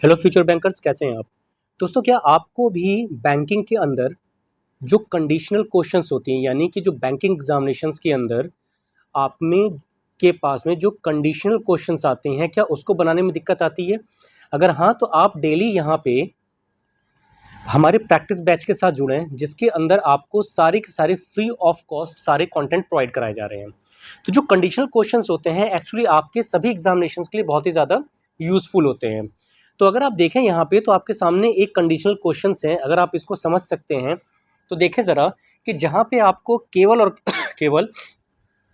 Hello future bankers, कैसे हैं आप। दोस्तों, क्या आपको भी बैंकिंग के अंदर जो कंडीशनल क्वेश्चंस होती हैं, यानी कि जो बैंकिंग एग्जामिनेशंस के अंदर आप में के पास में जो कंडीशनल क्वेश्चंस आते हैं, क्या उसको बनाने में दिक्कत आती है? अगर हाँ, तो आप डेली यहाँ पे हमारे प्रैक्टिस बैच के साथ जुड़े हैं, जिसके अंदर आपको सारे के सारे फ्री ऑफ कॉस्ट सारे कंटेंट प्रोवाइड कराए जा रहे हैं। तो जो कंडीशनल क्वेश्चंस होते हैं, एक्चुअली आपके सभी एग्जामिनेशंस के लिए बहुत ही ज़्यादा यूज़फुल होते हैं। तो अगर आप देखें यहाँ पे, तो आपके सामने एक कंडीशनल क्वेश्चंस है, अगर आप इसको समझ सकते हैं तो देखें ज़रा कि जहाँ पे आपको केवल और केवल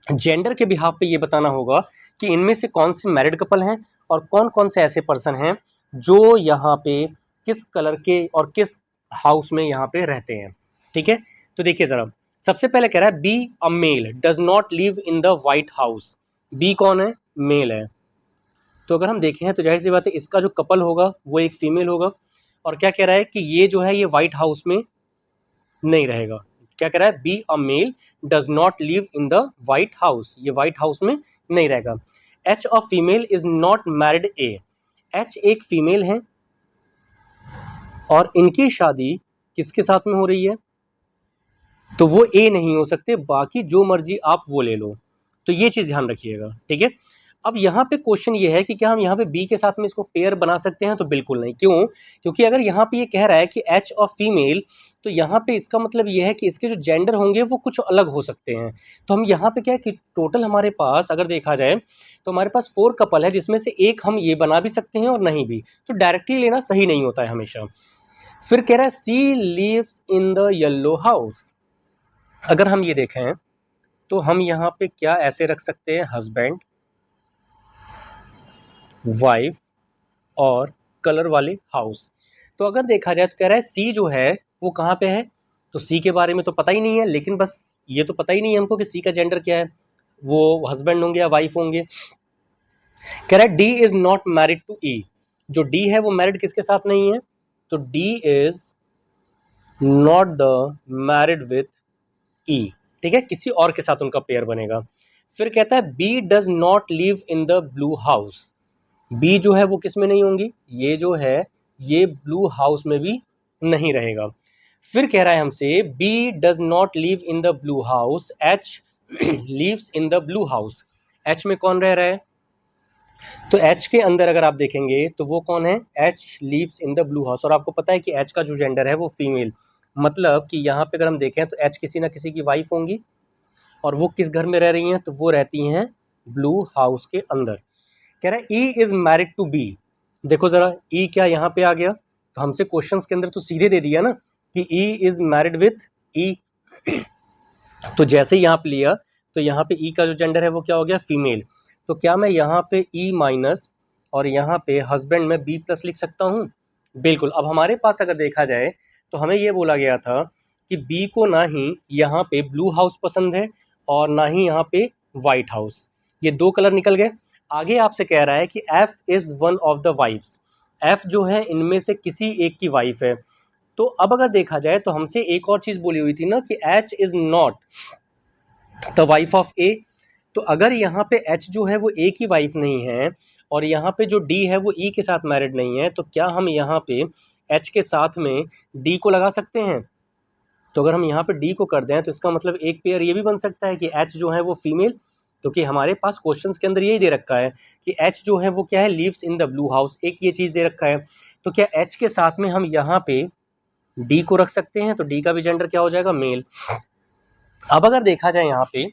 जेंडर के बिहाफ पे ये बताना होगा कि इनमें से कौन से मैरिड कपल हैं और कौन कौन से ऐसे पर्सन हैं जो यहाँ पे किस कलर के और किस हाउस में यहाँ पे रहते हैं। ठीक है, तो देखिए ज़रा, सबसे पहले कह रहा है B a male does not live in the White House. B कौन है? मेल है। तो अगर हम देखें तो जाहिर सी बात है, इसका जो कपल होगा वो एक फीमेल होगा। और क्या कह रहा है कि ये जो है ये वाइट हाउस में नहीं रहेगा। क्या कह रहा है? B a male does not live in the White House, ये वाइट हाउस में नहीं रहेगा। H a female is not married A. H एक फीमेल है और इनकी शादी किसके साथ में हो रही है? तो वो ए नहीं हो सकते, बाकी जो मर्जी आप वो ले लो। तो ये चीज़ ध्यान रखिएगा, ठीक है। अब यहाँ पे क्वेश्चन ये है कि क्या हम यहाँ पे बी के साथ में इसको पेयर बना सकते हैं? तो बिल्कुल नहीं। क्यों? क्योंकि अगर यहाँ पे ये कह रहा है कि एच ऑफ फीमेल, तो यहाँ पे इसका मतलब ये है कि इसके जो जेंडर होंगे वो कुछ अलग हो सकते हैं। तो हम यहाँ पे क्या है कि टोटल हमारे पास अगर देखा जाए तो हमारे पास 4 कपल है, जिसमें से एक हम ये बना भी सकते हैं और नहीं भी। तो डायरेक्टली लेना सही नहीं होता है हमेशा। फिर कह रहा है C lives in the yellow house. अगर हम ये देखें तो हम यहाँ पे क्या ऐसे रख सकते हैं? हस्बैंड, वाइफ और कलर वाले हाउस। तो अगर देखा जाए तो कह रहा है सी जो है वो कहाँ पे है? तो सी के बारे में तो पता ही नहीं है, लेकिन बस ये तो पता ही नहीं है हमको कि सी का जेंडर क्या है, वो हस्बैंड होंगे या वाइफ होंगे। कह रहा है D is not married to E. जो डी है वो मैरिड किसके साथ नहीं है? तो D is not the married with E. ठीक है, किसी और के साथ उनका पेयर बनेगा। फिर कहता है B does not live in the blue house. B जो है वो किस में नहीं होंगी? ये जो है ये ब्लू हाउस में भी नहीं रहेगा। फिर कह रहा है हमसे B does not live in the blue house, H lives in the blue house. H में कौन रह रहा है? तो एच के अंदर अगर आप देखेंगे तो वो कौन है? H lives in the blue house. और आपको पता है कि एच का जो जेंडर है वो फीमेल, मतलब कि यहाँ पे अगर हम देखें तो एच किसी ना किसी की वाइफ होंगी। और वो किस घर में रह रही हैं? तो वो रहती हैं ब्लू हाउस के अंदर। कह रहा है E is married to B. देखो जरा, ई क्या यहाँ पे आ गया? तो हमसे क्वेश्चंस के अंदर तो सीधे दे दिया ना कि ई इज मैरिड विथ ई। तो जैसे ही यहाँ पे लिया तो यहाँ पे ई का जो जेंडर है वो क्या हो गया? फीमेल। तो क्या मैं यहाँ पे ई माइनस और यहाँ पे हस्बैंड में बी प्लस लिख सकता हूँ? बिल्कुल। अब हमारे पास अगर देखा जाए तो हमें ये बोला गया था कि बी को ना ही यहाँ पे ब्लू हाउस पसंद है और ना ही यहाँ पे वाइट हाउस। ये दो कलर निकल गए। आगे आपसे कह रहा है कि F is one of the wifes. F जो है इनमें से किसी एक की वाइफ है। तो अब अगर देखा जाए तो हमसे एक और चीज़ बोली हुई थी ना कि H is not the wife of A. तो अगर यहाँ पे एच जो है वो ए की वाइफ नहीं है और यहाँ पे जो डी है वो ई के साथ मैरिड नहीं है, तो क्या हम यहाँ पे एच के साथ में डी को लगा सकते हैं? तो अगर हम यहाँ पे डी को कर दें तो इसका मतलब एक पेयर ये भी बन सकता है कि एच जो है वो फीमेल, क्योंकि हमारे पास क्वेश्चंस के अंदर यही दे रखा है कि एच जो है वो क्या है? Lives in the blue house. एक ये चीज़ दे रखा है। तो क्या एच के साथ में हम यहाँ पे डी को रख सकते हैं? तो डी का भी जेंडर क्या हो जाएगा? मेल। अब अगर देखा जाए यहाँ पे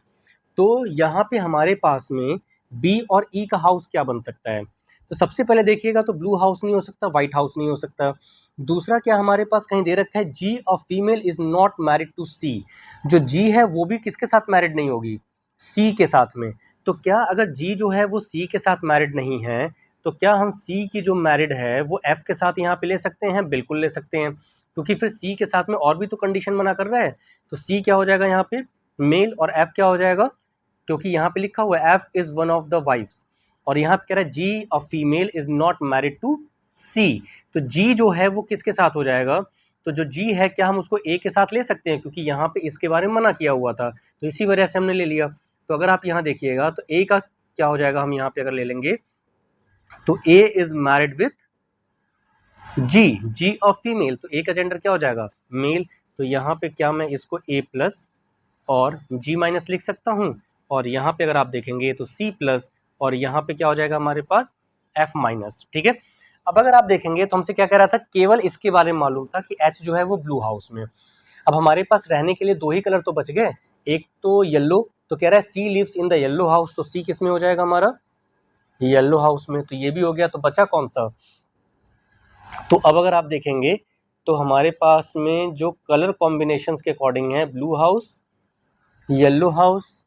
तो यहाँ पे हमारे पास में बी और ई का हाउस क्या बन सकता है? तो सबसे पहले देखिएगा तो ब्लू हाउस नहीं हो सकता, व्हाइट हाउस नहीं हो सकता। दूसरा क्या हमारे पास कहीं दे रखा है? G a female is not married to C. जो जी है वो भी किसके साथ मैरिड नहीं होगी? सी के साथ में। तो क्या अगर जी जो है वो सी के साथ मैरिड नहीं है, तो क्या हम सी की जो मैरिड है वो एफ के साथ यहाँ पे ले सकते हैं? बिल्कुल ले सकते हैं, क्योंकि फिर सी के साथ में और भी तो कंडीशन मना कर रहा है। तो सी क्या हो जाएगा यहाँ पे? मेल। और एफ क्या हो जाएगा? क्योंकि यहाँ पे लिखा हुआ है F is one of the wives और यहाँ पे कह रहा है G a female is not married to C. तो जी जो है वो किसके साथ हो जाएगा? तो जो जी है क्या हम उसको ए के साथ ले सकते हैं? क्योंकि यहाँ पे इसके बारे में मना किया हुआ था, तो इसी वजह से हमने ले लिया। तो अगर आप यहाँ देखिएगा तो ए का क्या हो जाएगा? हम यहाँ पे अगर ले लेंगे तो A is married with G of female, तो ए का जेंडर क्या हो जाएगा, मेल। तो यहाँ पे क्या मैं इसको ए प्लस और जी माइनस लिख सकता हूँ, और यहाँ पे अगर आप देखेंगे तो सी प्लस, और यहाँ पे क्या हो जाएगा हमारे पास एफ माइनस। ठीक है, अब अगर आप देखेंगे तो हमसे क्या कह रहा था, केवल इसके बारे में मालूम था कि एच जो है वो ब्लू हाउस में। अब हमारे पास रहने के लिए दो ही कलर तो बच गए, एक तो येलो, तो कह रहा है C lives in the yellow house, तो सी किस में हो जाएगा हमारा, येलो हाउस में। तो ये भी हो गया, तो बचा कौन सा, तो अब अगर आप देखेंगे तो हमारे पास में जो कलर कॉम्बिनेशंस के अकॉर्डिंग है, ब्लू हाउस, येलो हाउस,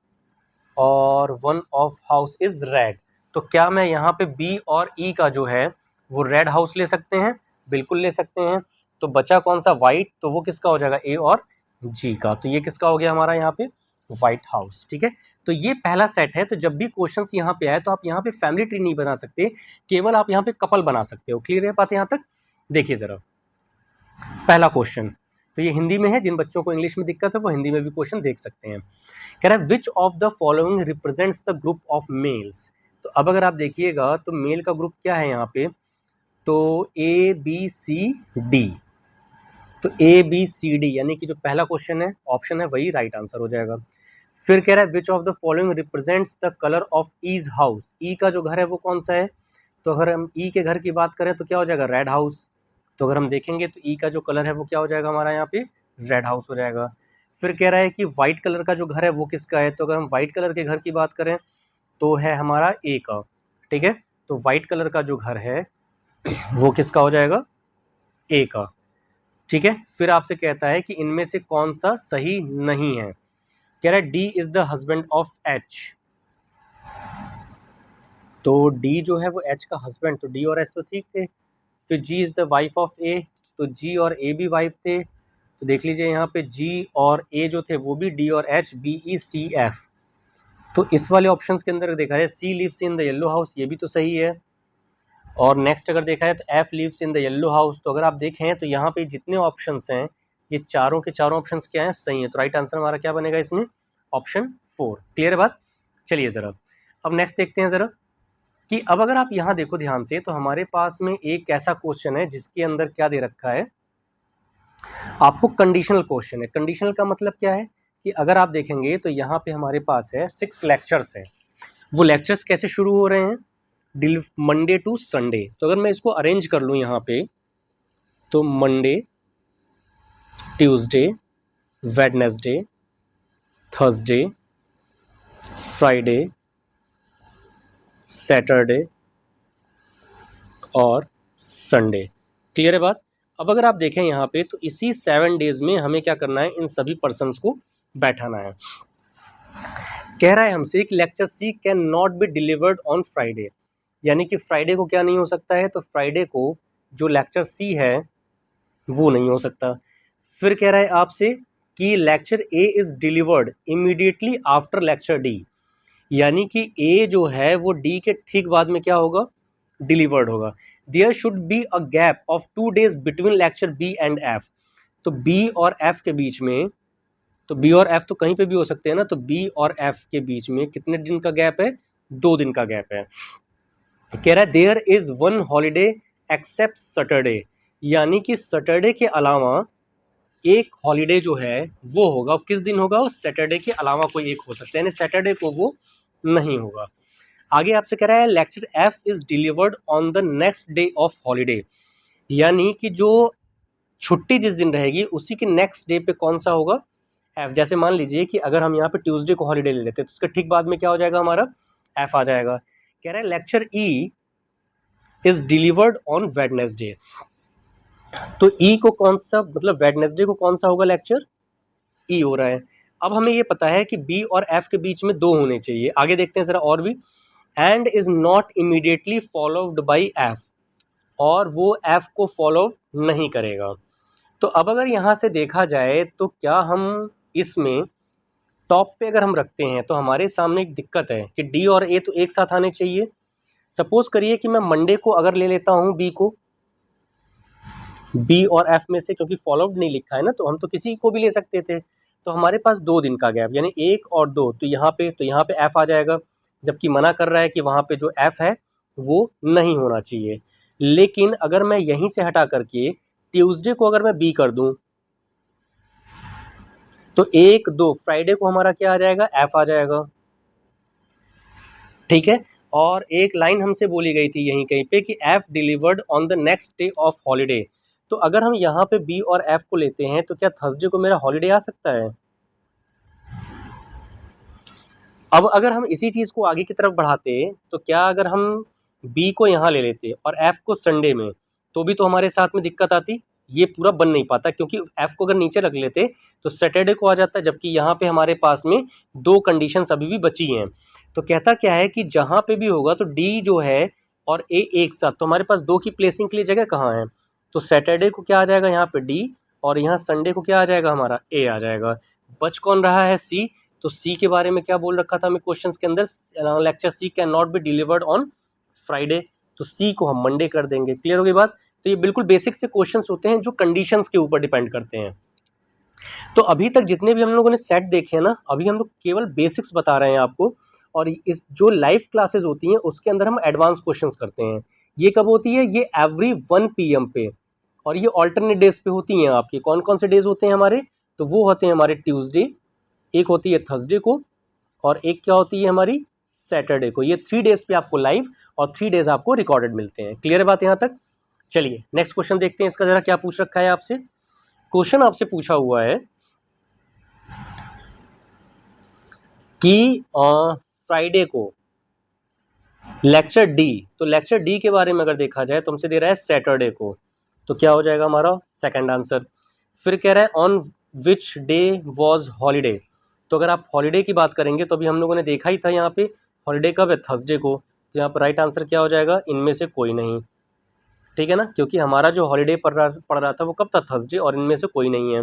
और one of house is red. तो क्या मैं यहाँ पे बी और ई का जो है वो रेड हाउस ले सकते हैं, बिल्कुल ले सकते हैं। तो बचा कौन सा, वाइट, तो वो किसका हो जाएगा, ए और जी का। तो ये किसका हो गया हमारा यहाँ पे, व्हाइट हाउस। ठीक है, तो ये पहला सेट है। तो जब भी क्वेश्चंस यहाँ पे आए तो आप यहाँ पे फैमिली ट्री नहीं बना सकते, केवल आप यहाँ पे कपल बना सकते हो। क्लियर है बात यहाँ तक। देखिए जरा पहला क्वेश्चन, तो ये हिंदी में है, जिन बच्चों को इंग्लिश में दिक्कत है वो हिंदी में भी क्वेश्चन देख सकते हैं। कह रहा है which of the following represents the group of males. तो अब अगर आप देखिएगा तो मेल का ग्रुप क्या है यहाँ पे, तो ए बी सी डी। तो ए बी सी डी यानी कि जो पहला क्वेश्चन है ऑप्शन है वही राइट आंसर हो जाएगा। फिर कह रहा है which of the following represents the colour of E's house. E का जो घर है वो कौन सा है, तो अगर हम ई के घर की बात करें तो क्या हो जाएगा, रेड हाउस। तो अगर हम देखेंगे तो ई का जो कलर है वो क्या हो जाएगा हमारा यहाँ पे, रेड हाउस हो जाएगा। फिर कह रहा है कि वाइट कलर का जो घर है वो किसका है, तो अगर हम वाइट कलर के घर की बात करें तो है हमारा ए का। ठीक है, तो वाइट कलर का जो घर है वो किसका हो जाएगा, ए का। ठीक है, फिर आपसे कहता है कि इनमें से कौन सा सही नहीं है। कह रहा है D is the husband of H. तो डी जो है वो एच का हस्बैंड, तो डी और एच तो ठीक थे। फिर जी is the wife of A, तो जी और ए भी वाइफ थे। तो देख लीजिए यहाँ पे जी और ए जो थे वो भी डी और H, B E C F. तो इस वाले ऑप्शंस के अंदर देखा है C lives in the yellow house, ये भी तो सही है। और नेक्स्ट अगर देखा है तो F lives in the yellow house. तो अगर आप देखें तो यहाँ पे जितने ऑप्शंस हैं ये चारों के चारों ऑप्शंस क्या हैं, सही है। तो राइट आंसर हमारा क्या बनेगा इसमें, ऑप्शन 4। क्लियर है बात। चलिए ज़रा अब नेक्स्ट देखते हैं ज़रा कि अब अगर आप यहाँ देखो ध्यान से, तो हमारे पास में एक ऐसा क्वेश्चन है जिसके अंदर क्या दे रखा है आपको, कंडीशनल क्वेश्चन है। कंडीशनल का मतलब क्या है कि अगर आप देखेंगे तो यहाँ पे हमारे पास है 6 लेक्चर्स हैं। वो लेक्चर्स कैसे शुरू हो रहे हैं, मंडे टू संडे। तो अगर मैं इसको अरेंज कर लूँ यहाँ पे, तो Monday, Tuesday, Wednesday, Thursday, Friday, Saturday और संडे। क्लियर है बात। अब अगर आप देखें यहाँ पे तो इसी 7 डेज में हमें क्या करना है, इन सभी पर्सन्स को बैठाना है। कह रहा है हमसे कि lecture C can not be delivered on Friday, यानी कि फ्राइडे को क्या नहीं हो सकता है, तो फ्राइडे को जो लेक्चर सी है वो नहीं हो सकता। फिर कह रहा है आपसे कि lecture A is delivered immediately after lecture D, यानी कि ए जो है वो डी के ठीक बाद में क्या होगा, डिलीवर्ड होगा। There should be a gap of 2 days between lecture B and F. तो बी और एफ के बीच में, तो बी और एफ तो कहीं पे भी हो सकते हैं ना, तो बी और एफ के बीच में कितने दिन का गैप है, 2 दिन का गैप है। कह रहा है there is one holiday except Saturday, यानी कि सैटरडे के अलावा एक हॉलीडे जो है वो होगा, किस दिन होगा, वो सैटरडे के अलावा कोई एक हो सकता है, यानी सैटरडे को वो नहीं होगा। आगे आपसे कह रहा है lecture F is delivered on the next day of holiday, यानी कि जो छुट्टी जिस दिन रहेगी उसी के नेक्स्ट डे पे कौन सा होगा, एफ। जैसे मान लीजिए कि अगर हम यहाँ पे ट्यूसडे को हॉलीडे ले लेते हैं तो उसके ठीक बाद में क्या हो जाएगा हमारा, एफ आ जाएगा। कह रहा है lecture E is delivered on Wednesday, तो ई को कौन सा, मतलब वेडनेसडे को कौन सा होगा लेक्चर, ई हो रहा है। अब हमें ये पता है कि बी और एफ के बीच में 2 होने चाहिए। आगे देखते हैं जरा और भी, and is not immediately followed by F, और वो एफ को फॉलो नहीं करेगा। तो अब अगर यहाँ से देखा जाए तो क्या हम इसमें टॉप पे अगर हम रखते हैं तो हमारे सामने एक दिक्कत है कि डी और ए तो एक साथ आने चाहिए। सपोज करिए कि मैं मंडे को अगर ले लेता हूँ बी को, बी और एफ में से, क्योंकि फॉलोड नहीं लिखा है ना, तो हम तो किसी को भी ले सकते थे। तो हमारे पास 2 दिन का गैप, यानी 1 और 2, तो यहाँ पे एफ आ जाएगा, जबकि मना कर रहा है कि वहाँ पे जो एफ है वो नहीं होना चाहिए। लेकिन अगर मैं यहीं से हटा करके ट्यूसडे को अगर मैं बी कर दूं तो 1 2 फ्राइडे को हमारा क्या आ जाएगा, एफ आ जाएगा। ठीक है, और एक लाइन हमसे बोली गई थी यहीं कहीं पे कि F delivered on the next day of holiday. तो अगर हम यहाँ पे बी और एफ को लेते हैं तो क्या थर्सडे को मेरा हॉलीडे आ सकता है? अब अगर हम इसी चीज को आगे की तरफ बढ़ाते तो क्या अगर हम बी को यहाँ ले लेते और एफ को संडे में, तो भी तो हमारे साथ में दिक्कत आती, ये पूरा बन नहीं पाता, क्योंकि एफ को अगर नीचे रख लेते तो सैटरडे को आ जाता, जबकि यहाँ पे हमारे पास में 2 कंडीशंस अभी भी बची हैं। तो कहता क्या है कि जहाँ पे भी होगा तो डी जो है और ए एक साथ, तो हमारे पास 2 की प्लेसिंग के लिए जगह कहाँ है? तो सैटरडे को क्या आ जाएगा यहाँ पे डी, और यहाँ संडे को क्या आ जाएगा हमारा, ए आ जाएगा। बच कौन रहा है, सी। तो सी के बारे में क्या बोल रखा था हमें क्वेश्चंस के अंदर, lecture C can not be delivered on Friday, तो सी को हम मंडे कर देंगे। क्लियर होगी बात? तो ये बिल्कुल बेसिक से क्वेश्चंस होते हैं जो कंडीशंस के ऊपर डिपेंड करते हैं। तो अभी तक जितने भी हम लोगों ने सेट देखे हैं ना, अभी हम लोग केवल बेसिक्स बता रहे हैं आपको, और इस जो लाइव क्लासेस होती हैं उसके अंदर हम एडवांस क्वेश्चंस करते हैं। ये कब होती है? ये एवरी 1 PM पे, और ये ऑल्टरनेट डेज पे होती हैं आपकी। कौन कौन से डेज होते हैं हमारे? तो वो होते हैं हमारे ट्यूसडे, एक होती है थर्सडे को, और एक क्या होती है हमारी, सैटरडे को। ये 3 डेज पे आपको लाइव और 3 डेज आपको रिकॉर्डेड मिलते हैं। क्लियर है बात यहाँ तक? चलिए नेक्स्ट क्वेश्चन देखते हैं, इसका जरा क्या पूछ रखा है आपसे। क्वेश्चन आपसे पूछा हुआ है कि फ्राइडे को लेक्चर डी, तो लेक्चर डी के बारे में अगर देखा जाए तो हमसे दे रहा है सैटरडे को, तो क्या हो जाएगा हमारा सेकंड आंसर। फिर कह रहा है on which day was holiday, तो अगर आप हॉलीडे की बात करेंगे तो अभी हम लोगों ने देखा ही था यहाँ पे हॉलीडे कब है, थर्सडे को। तो यहाँ पर राइट आंसर क्या हो जाएगा, इनमें से कोई नहीं। ठीक है ना, क्योंकि हमारा जो हॉलीडे पढ़ रहा था वो कब था, थर्सडे, और इनमें से कोई नहीं है।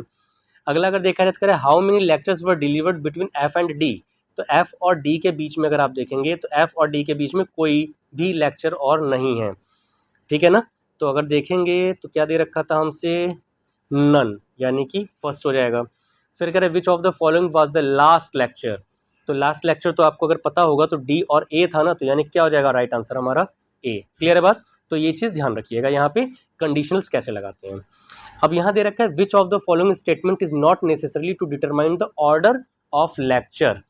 अगला अगर देखा जाए तो कह रहा है how many lectures were delivered between F and D, तो एफ और डी के बीच में अगर आप देखेंगे तो एफ और डी के बीच में कोई भी लेक्चर और नहीं है। ठीक है ना, तो अगर देखेंगे तो क्या दे रखा था हमसे, नन, यानी कि फर्स्ट हो जाएगा। फिर कह रहे विच of the following was the last lecture, तो लास्ट लेक्चर तो आपको अगर पता होगा तो डी और ए था ना, तो यानी क्या हो जाएगा राइट आंसर हमारा ए। क्लियर है बात? तो ये चीज़ ध्यान रखिएगा यहाँ पे कंडीशनल्स कैसे लगाते हैं। अब यहाँ दे रखा है which of the following statement is not necessarily to determine the order of lecture,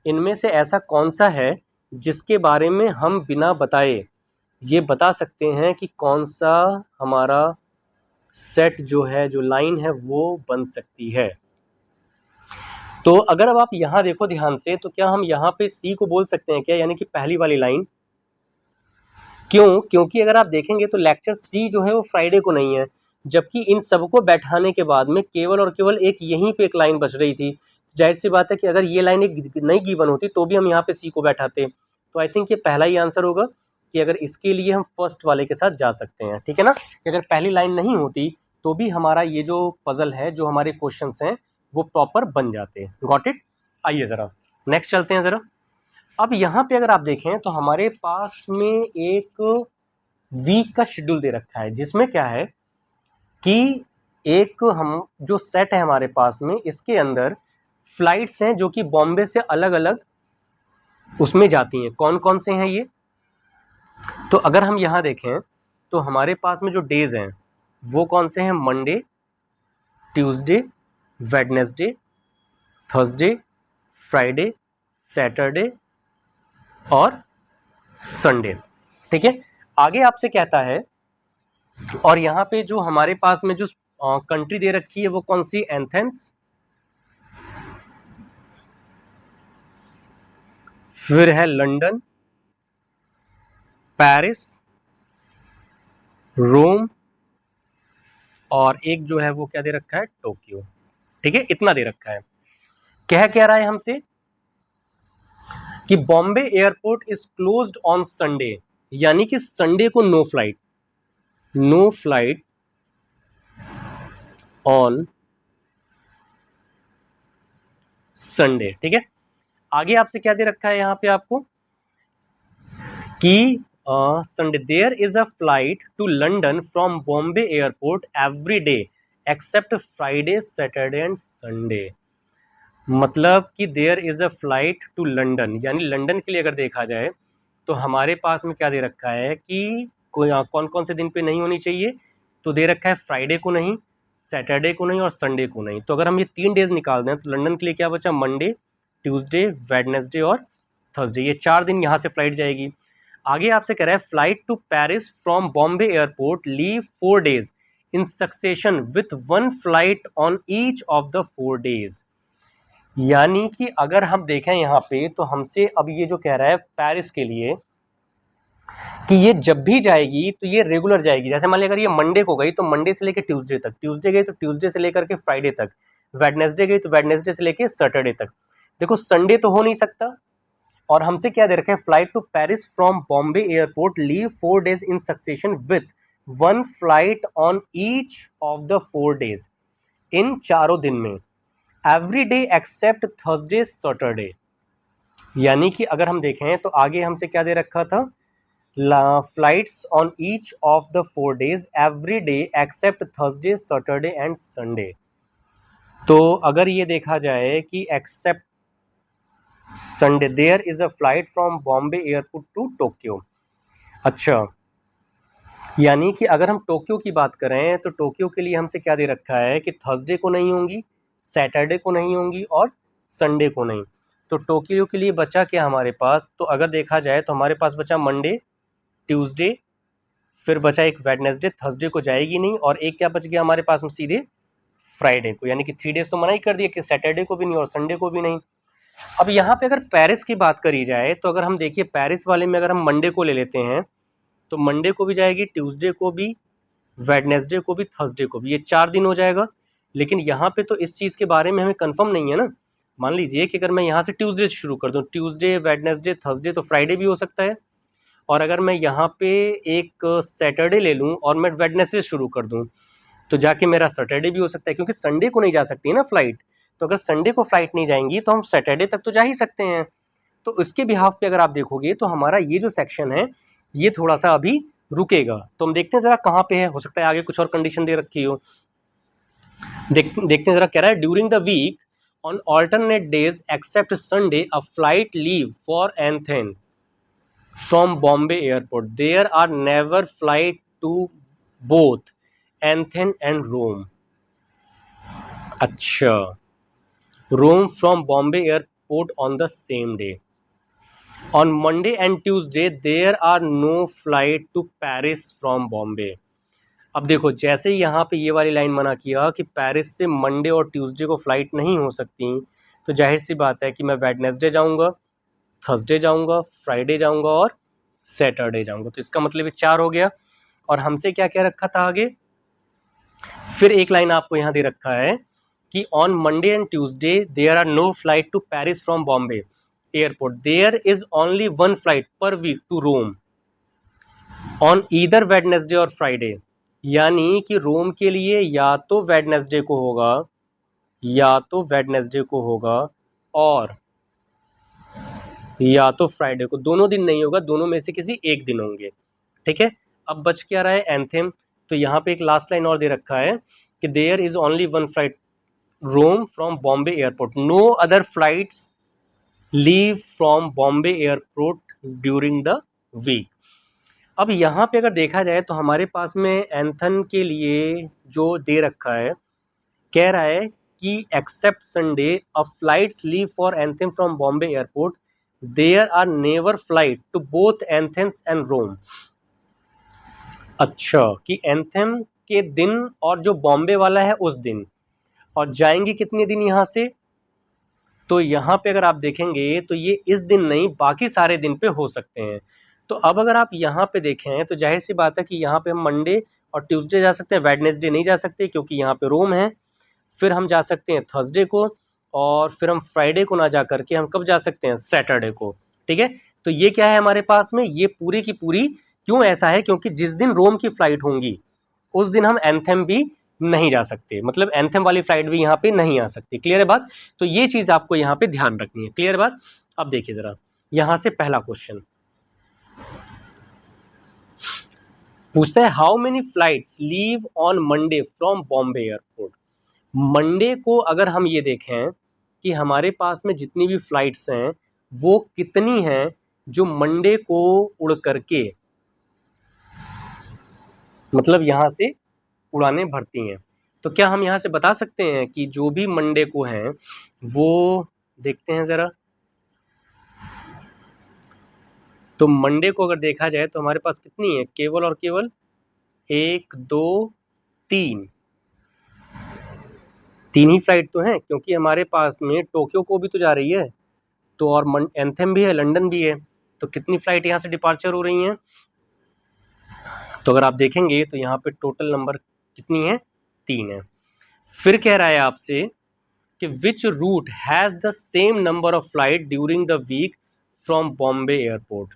इनमें से ऐसा कौन सा है जिसके बारे में हम बिना बताए ये बता सकते हैं कि कौन सा हमारा सेट जो है, जो लाइन है वो बन सकती है। तो अगर अब आप यहाँ देखो ध्यान से, तो क्या हम यहाँ पे सी को बोल सकते हैं क्या, यानी कि पहली वाली लाइन? क्यों? क्योंकि अगर आप देखेंगे तो लेक्चर सी जो है वो फ्राइडे को नहीं है, जबकि इन सबको बैठाने के बाद में केवल और केवल एक यहीं पे एक लाइन बच रही थी। जाहिर सी बात है कि अगर ये लाइन एक नहीं गिवन होती तो भी हम यहाँ पे सी को बैठाते। तो आई थिंक ये पहला ही आंसर होगा कि अगर इसके लिए हम फर्स्ट वाले के साथ जा सकते हैं। ठीक है ना, कि अगर पहली लाइन नहीं होती तो भी हमारा ये जो पजल है, जो हमारे क्वेश्चन हैं, वो प्रॉपर बन जाते। Got it? आइए ज़रा नेक्स्ट चलते हैं ज़रा। अब यहाँ पे अगर आप देखें तो हमारे पास में एक वीक का शेड्यूल दे रखा है, जिसमें क्या है कि एक हम जो सेट है हमारे पास में, इसके अंदर फ्लाइट्स हैं जो कि बॉम्बे से अलग अलग उसमें जाती हैं। कौन कौन से हैं ये? तो अगर हम यहाँ देखें तो हमारे पास में जो डेज हैं वो कौन से हैं, Monday, Tuesday, Wednesday, Thursday, Friday, Saturday और संडे। ठीक है, आगे आपसे कहता है, और यहाँ पे जो हमारे पास में जो कंट्री दे रखी है वो कौन सी, एथेंस, फिर है लंदन, पेरिस, रोम, और एक जो है वो क्या दे रखा है, टोक्यो। ठीक है, इतना दे रखा है। कह रहा है हमसे कि Bombay airport is closed on Sunday, यानी कि संडे को no flight, no flight on Sunday. ठीक है, आगे आपसे क्या दे रखा है यहाँ पे आपको कि Sunday there is a flight to London from Bombay airport every day except Friday, Saturday and Sunday. मतलब कि there is a flight to London, यानी लंदन के लिए अगर देखा जाए तो हमारे पास में क्या दे रखा है कि कौन कौन से दिन पे नहीं होनी चाहिए, तो दे रखा है फ्राइडे को नहीं, सैटरडे को नहीं और संडे को नहीं। तो अगर हम ये 3 डेज निकाल दें तो लंदन के लिए क्या बचा, मंडे, ट्यूसडे, वेडनेसडे और थर्सडे, ये 4 दिन यहाँ से फ्लाइट जाएगी। आगे आपसे कह रहा है flight to Paris from Bombay airport leave 4 days in succession with 1 flight on each of the 4 days. यानी कि अगर हम देखें यहाँ पे तो हमसे अब ये जो कह रहा है पेरिस के लिए कि ये जब भी जाएगी तो ये रेगुलर जाएगी। जैसे मान लिया अगर ये मंडे को गई तो मंडे से लेकर ट्यूसडे तक, ट्यूसडे गई तो ट्यूसडे से लेकर के फ्राइडे तक, वेडनेसडे गई तो वेडनेसडे से लेकर सैटरडे तक। देखो संडे तो हो नहीं सकता, और हमसे क्या दे रखा है, flight to Paris from Bombay airport leave 4 days in succession with 1 flight on each of the 4 days, इन चारों दिन में, every day except Thursday Saturday. यानी कि अगर हम देखें तो आगे हमसे क्या दे रखा था, flights on each of the 4 days every day except Thursday Saturday and Sunday. तो अगर ये देखा जाए कि except Sunday, there is a flight from Bombay airport to Tokyo. अच्छा, यानी कि अगर हम टोक्यो की बात करें तो टोक्यो के लिए हमसे क्या दे रखा है कि थर्सडे को नहीं होंगी, सैटरडे को नहीं होंगी और संडे को नहीं। तो टोक्यो के लिए बचा क्या हमारे पास, तो अगर देखा जाए तो हमारे पास बचा मंडे, ट्यूसडे, फिर बचा एक वेडनेसडे, थर्सडे को जाएगी नहीं, और एक क्या बच गया हमारे पास में सीधे फ्राइडे को। यानी कि 3 डेज तो मना ही कर दिया कि सैटरडे को भी नहीं और संडे को भी नहीं। अब यहाँ पे अगर पेरिस की बात करी जाए तो अगर हम देखिए पेरिस वाले में अगर हम मंडे को ले लेते हैं तो मंडे को भी जाएगी, ट्यूसडे को भी, वेडनेसडे को भी, थर्सडे को भी, ये 4 दिन हो जाएगा। लेकिन यहाँ पे तो इस चीज़ के बारे में हमें कंफर्म नहीं है ना। मान लीजिए कि अगर मैं यहाँ से ट्यूसडे से शुरू कर दूँ, ट्यूसडे, वेडनेसडे, थर्सडे, तो फ्राइडे भी हो सकता है। और अगर मैं यहाँ पे एक सैटरडे ले लूँ और मैं वेडनेसडे से शुरू कर दूँ तो जाके मेरा सैटरडे भी हो सकता है, क्योंकि संडे को नहीं जा सकती है ना फ्लाइट। तो अगर संडे को फ्लाइट नहीं जाएंगी तो हम सैटरडे तक तो जा ही सकते हैं। तो उसके बिहाफ पे अगर आप देखोगे तो हमारा ये जो सेक्शन है ये थोड़ा सा अभी रुकेगा। तो हम देखते हैं ज़रा कहाँ पे है, हो सकता है आगे कुछ और कंडीशन दे रखी हो। देखते हैं ज़रा, कह रहा है during the week on alternate days except Sunday a flight leave for एंथेन from Bombay Airport. There are never flight to both Athens and Rome. अच्छा, Rome from Bombay Airport on the same day. On Monday and Tuesday there are no flight to Paris from Bombay. अब देखो जैसे ही यहाँ पे ये वाली line मना किया कि पेरिस से मंडे और ट्यूसडे को फ्लाइट नहीं हो सकती, तो जाहिर सी बात है कि मैं वेडनेसडे जाऊँगा, थर्सडे जाऊँगा, फ्राइडे जाऊँगा और सैटरडे जाऊँगा। तो इसका मतलब ये 4 हो गया। और हमसे क्या क्या रखा था आगे, फिर एक लाइन आपको यहाँ दे रखा है कि on Monday and Tuesday there are no flight to Paris from Bombay airport, there is only 1 flight per week to Rome on either Wednesday और फ्राइडे। यानी कि रोम के लिए या तो वेडनेसडे को होगा या तो वेडनेसडे को होगा और या तो फ्राइडे को, दोनों दिन नहीं होगा, दोनों में से किसी एक दिन होंगे। ठीक है, अब बच क्या रहा है एंथेम। तो यहाँ पे एक लास्ट लाइन और दे रखा है कि there is only 1 flight Rome from Bombay airport, no other flights leave from Bombay airport during the week. अब यहाँ पे अगर देखा जाए तो हमारे पास में एंथन के लिए जो दे रखा है, कह रहा है कि except Sunday a flights leave for एंथेम from Bombay airport, there are never flight to both Athens and Rome. अच्छा, कि एंथेम के दिन और जो बॉम्बे वाला है उस दिन, और जाएंगे कितने दिन यहाँ से, तो यहाँ पे अगर आप देखेंगे तो ये इस दिन नहीं बाकी सारे दिन पे हो सकते हैं। तो अब अगर आप यहाँ पे देखें तो जाहिर सी बात है कि यहाँ पे हम मंडे और ट्यूसडे जा सकते हैं, वेडनेसडे नहीं जा सकते क्योंकि यहाँ पे रोम है। फिर हम जा सकते हैं थर्सडे को, और फिर हम फ्राइडे को ना जा करके हम कब जा सकते हैं, सैटरडे को। ठीक है, तो ये क्या है हमारे पास में, ये पूरी की पूरी क्यों ऐसा है, क्योंकि जिस दिन रोम की फ्लाइट होंगी उस दिन हम एंथेम भी नहीं जा सकते, मतलब एंथेम वाली फ्लाइट भी यहाँ पे नहीं आ सकती। क्लियर है बात, तो ये चीज आपको यहाँ पे ध्यान रखनी है। क्लियर बात। अब देखिए जरा यहाँ से पहला क्वेश्चन पूछता है how many flights leave on Monday from Bombay airport. Monday को अगर हम ये देखें कि हमारे पास में जितनी भी फ्लाइट्स हैं वो कितनी हैं जो मंडे को उड़ करके मतलब यहाँ से उड़ानें भरती हैं। तो क्या हम यहाँ से बता सकते हैं कि जो भी मंडे को हैं वो, देखते हैं ज़रा, तो मंडे को अगर देखा जाए तो हमारे पास कितनी है, केवल और केवल 1 2 3 ही फ्लाइट तो हैं, क्योंकि हमारे पास में टोक्यो को भी तो जा रही है, तो और एंथेम भी है, लंदन भी है, तो कितनी फ्लाइट यहाँ से डिपार्चर हो रही हैं। तो अगर आप देखेंगे तो यहाँ पे टोटल नंबर कितनी है, 3 है। फिर कह रहा है आपसे कि which route has the same number of flight during the week from Bombay airport,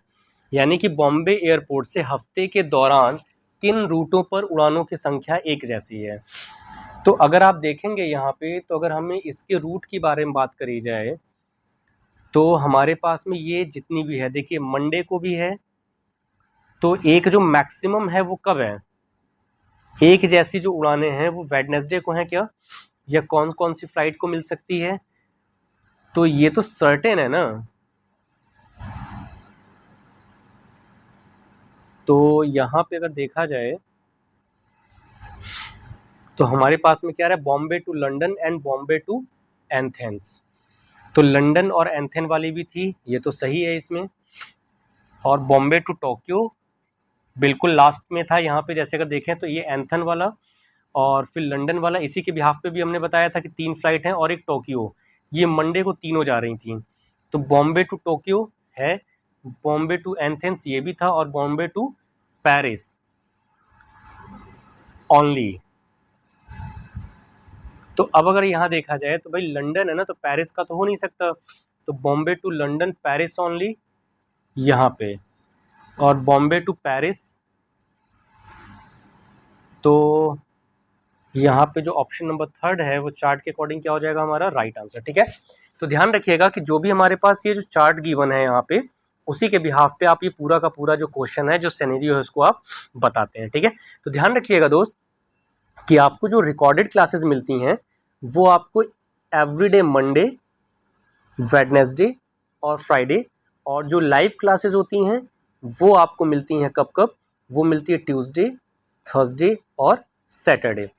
यानी कि बॉम्बे एयरपोर्ट से हफ्ते के दौरान किन रूटों पर उड़ानों की संख्या एक जैसी है। तो अगर आप देखेंगे यहाँ पे, तो अगर हमें इसके रूट की बारे में बात करी जाए तो हमारे पास में ये जितनी भी है, देखिए मंडे को भी है, तो एक जो मैक्सिमम है वो कब है, एक जैसी जो उड़ानें हैं वो वेडनेसडे को हैं क्या, या कौन कौन सी फ्लाइट को मिल सकती है, तो ये तो सर्टेन है ना। तो यहाँ पे अगर देखा जाए तो हमारे पास में क्या रहा है, Bombay to London and Bombay to Athens. तो लंदन और एथेन वाली भी थी, ये तो सही है इसमें, और बॉम्बे टू टोक्यो बिल्कुल लास्ट में था यहाँ पे, जैसे अगर देखें तो ये एथेन वाला और फिर लंदन वाला, इसी के बिहाफ पे भी हमने बताया था कि 3 फ्लाइट हैं और एक टोक्यो, ये मंडे को तीनों जा रही थी। तो बॉम्बे टू टोक्यो है, बॉम्बे टू एथेंस ये भी था, और बॉम्बे टू पेरिस ओनली। तो अब अगर यहाँ देखा जाए तो भाई लंदन है ना, तो पेरिस का तो हो नहीं सकता, तो Bombay to London Paris only यहाँ पे, और बॉम्बे टू पेरिस, तो यहाँ पे जो ऑप्शन नंबर 3 है वो चार्ट के अकॉर्डिंग क्या हो जाएगा, हमारा राइट आंसर। ठीक है, तो ध्यान रखिएगा कि जो भी हमारे पास ये जो चार्ट गिवन है यहाँ पे, उसी के बिहाफ पे आप ये पूरा का पूरा जो क्वेश्चन है, जो सिनेरियो है, उसको आप बताते हैं। ठीक है, तो ध्यान रखिएगा दोस्त कि आपको जो रिकॉर्डेड क्लासेस मिलती हैं वो आपको एवरीडे मंडे, वेडनेसडे और फ्राइडे, और जो लाइव क्लासेस होती हैं वो आपको मिलती हैं कब कब, वो मिलती है ट्यूसडे, थर्सडे और सैटरडे।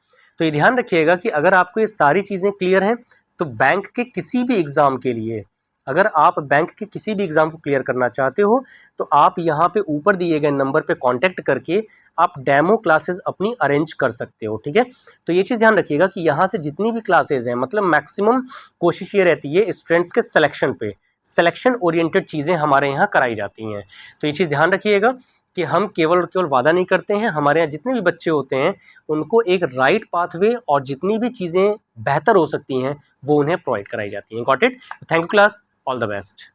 तो ये ध्यान रखिएगा कि अगर आपको ये सारी चीज़ें क्लियर हैं तो बैंक के किसी भी एग्ज़ाम के लिए, अगर आप बैंक के किसी भी एग्ज़ाम को क्लियर करना चाहते हो तो आप यहाँ पे ऊपर दिए गए नंबर पे कांटेक्ट करके आप डेमो क्लासेस अपनी अरेंज कर सकते हो। ठीक है, तो ये चीज़ ध्यान रखिएगा कि यहाँ से जितनी भी क्लासेज हैं, मतलब मैक्सिमम कोशिश ये रहती है स्टूडेंट्स के सिलेक्शन पे, सिलेक्शन ओरिएंटेड चीज़ें हमारे यहाँ कराई जाती हैं। तो ये चीज़ ध्यान रखिएगा कि हम केवल और केवल वादा नहीं करते हैं, हमारे यहाँ जितने भी बच्चे होते हैं उनको एक राइट पाथवे और जितनी भी चीज़ें बेहतर हो सकती हैं वो उन्हें प्रोवाइड कराई जाती हैं। Got it? Thank you class, all the best.